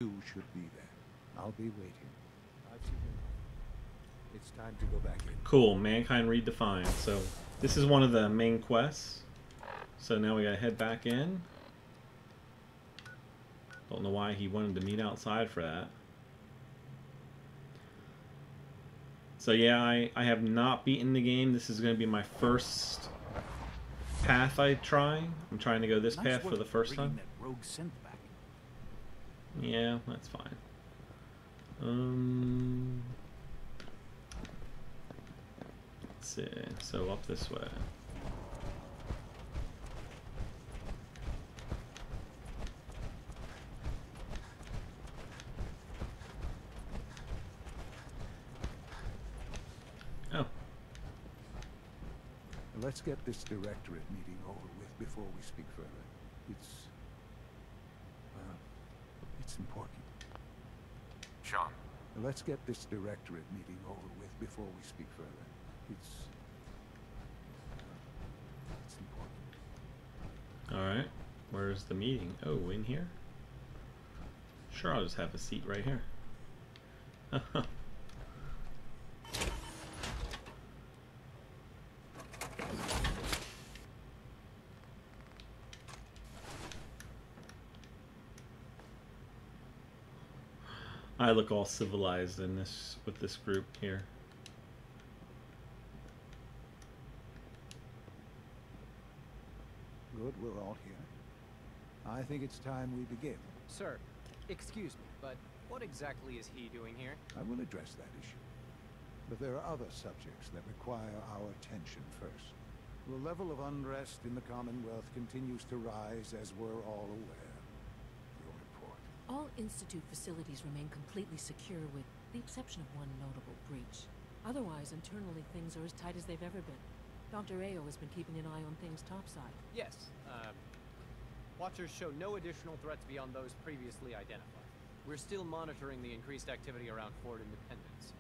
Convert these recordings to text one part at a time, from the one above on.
You should be there. I'll be waiting. I've seen enough. It's time to go back in. Cool, Mankind Redefined. So this is one of the main quests. So now we gotta head back in. Don't know why he wanted to meet outside for that. So yeah, I have not beaten the game. This is going to be my first path I try. I'm trying to go this path for the first time. That rogue synth back. Yeah, that's fine. Let's see. So up this way. Oh. Let's get this directorate meeting over with before we speak further. It's important. Sean. Let's get this directorate meeting over with before we speak further. It's important. Alright. Where's the meeting? Oh, in here? Sure, I'll just have a seat right here. I look all civilized in this with this group here. Good, we're all here. I think it's time we begin. Sir, excuse me, but what exactly is he doing here? I will address that issue. But there are other subjects that require our attention first. The level of unrest in the Commonwealth continues to rise, as we're all aware. Your report. All Institute facilities remain completely secure with the exception of one notable breach. Otherwise, internally, things are as tight as they've ever been. Dr. Ayo has been keeping an eye on things topside. Yes, Watchers show no additional threats beyond those previously identified. We're still monitoring the increased activity around Fort Independence,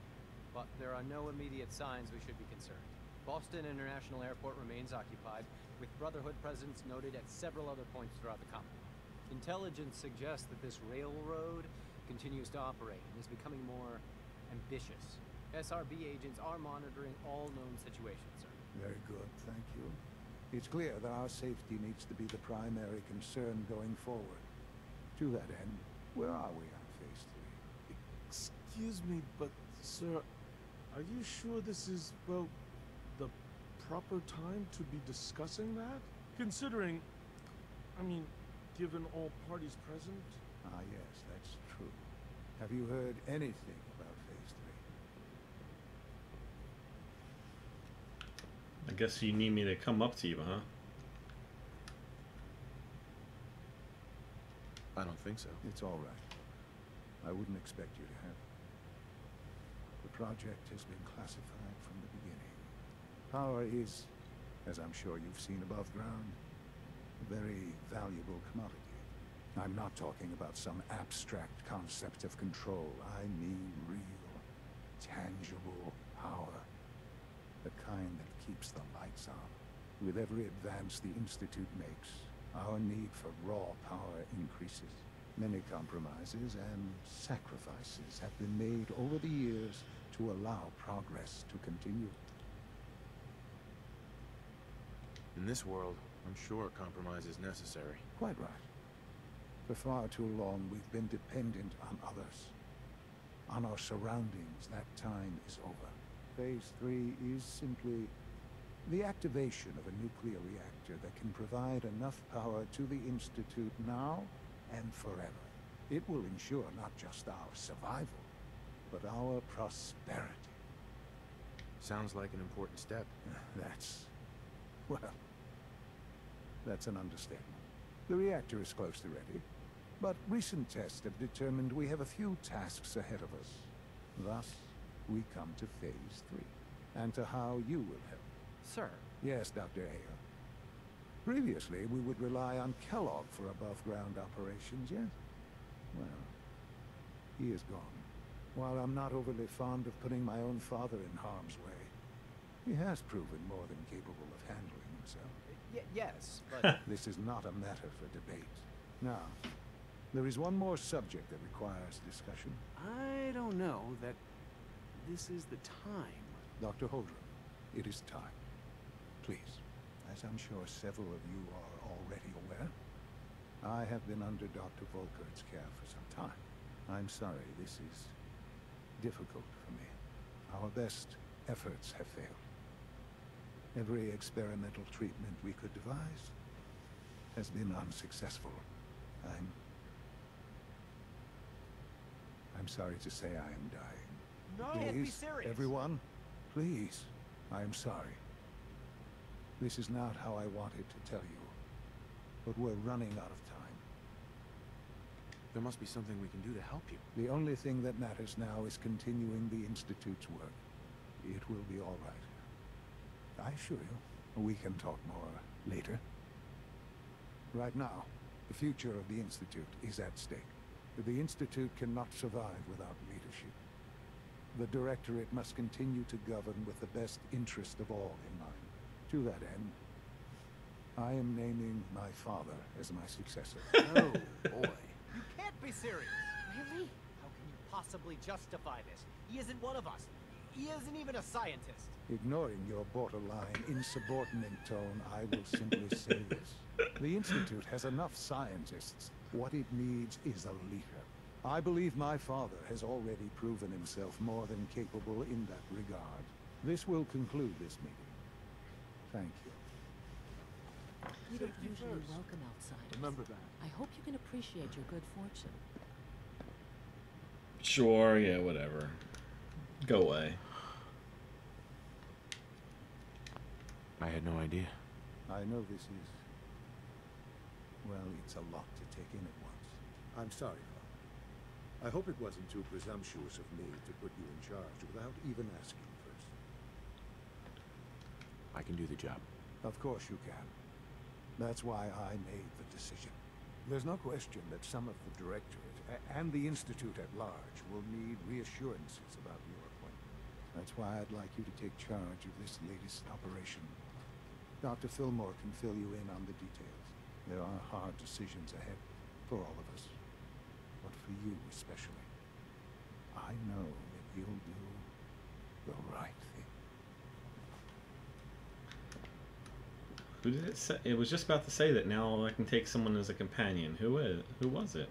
but there are no immediate signs we should be concerned. Boston International Airport remains occupied, with Brotherhood presence noted at several other points throughout the Commonwealth. Intelligence suggests that this railroad continues to operate and is becoming more ambitious. SRB agents are monitoring all known situations, sir. Very good, thank you. It's clear that our safety needs to be the primary concern going forward. To that end, where are we on Phase 3? Excuse me, but, sir, are you sure this is, well, the proper time to be discussing that? Considering, I mean, given all parties present? Ah, yes, that's true. Have you heard anything about Phase 3? I guess you need me to come up to you, huh? I don't think so. It's all right. I wouldn't expect you to have. The project has been classified from the beginning. Power is, as I'm sure you've seen above ground, a very valuable commodity. I'm not talking about some abstract concept of control. I mean real, tangible power. The kind that keeps the lights on. With every advance the Institute makes, our need for raw power increases. Many compromises and sacrifices have been made over the years to allow progress to continue. In this world, I'm sure compromise is necessary. Quite right. For far too long, we've been dependent on others. On our surroundings, that time is over. Phase 3 is simply the activation of a nuclear reactor that can provide enough power to the Institute now and forever. It will ensure not just our survival, but our prosperity. Sounds like an important step. That's an understatement. The reactor is close to ready, but recent tests have determined we have a few tasks ahead of us. Thus, we come to Phase 3, and to how you will help. Sir. Yes, Dr. Ayo. Previously, we would rely on Kellogg for above-ground operations, yes? Well, he is gone. While I'm not overly fond of putting my own father in harm's way, he has proven more than capable of handling himself. Yes, but... This is not a matter for debate. Now, There is one more subject that requires discussion. I don't know that this is the time. Dr. Holdren, it is time. Please, as I'm sure several of you are already aware, I have been under Dr. Volkert's care for some time. I'm sorry, this is difficult for me. Our best efforts have failed. Every experimental treatment we could devise has been unsuccessful. I'm sorry to say I am dying. No! Please, Can't be serious. everyone, please, I am sorry. This is not how I wanted to tell you, but we're running out of time. There must be something we can do to help you. The only thing that matters now is continuing the Institute's work. It will be all right. I assure you, we can talk more later. Right now, the future of the Institute is at stake. The Institute cannot survive without leadership. The Directorate must continue to govern with the best interest of all in mind. To that end, I am naming my father as my successor. Oh, boy. You can't be serious! Really? How can you possibly justify this? He isn't one of us. He isn't even a scientist. Ignoring your borderline, insubordinate tone, I will simply say this. The Institute has enough scientists. What it needs is a leader. I believe my father has already proven himself more than capable in that regard. This will conclude this meeting. Thank you. We don't Safety usually first. welcome outsiders. Remember that. I hope you can appreciate your good fortune. Sure, yeah, whatever. Go away. I had no idea. I know this is... well, it's a lot to take in at once. I'm sorry, Father. I hope it wasn't too presumptuous of me to put you in charge without even asking first. I can do the job. Of course you can. That's why I made the decision. There's no question that some of the Directorate and the Institute at large will need reassurances about your appointment. That's why I'd like you to take charge of this latest operation. Dr. Fillmore can fill you in on the details. There are hard decisions ahead for all of us, but for you especially. I know that you'll do the right thing. Who did it say? It was just about to say that now I can take someone as a companion. Who was it?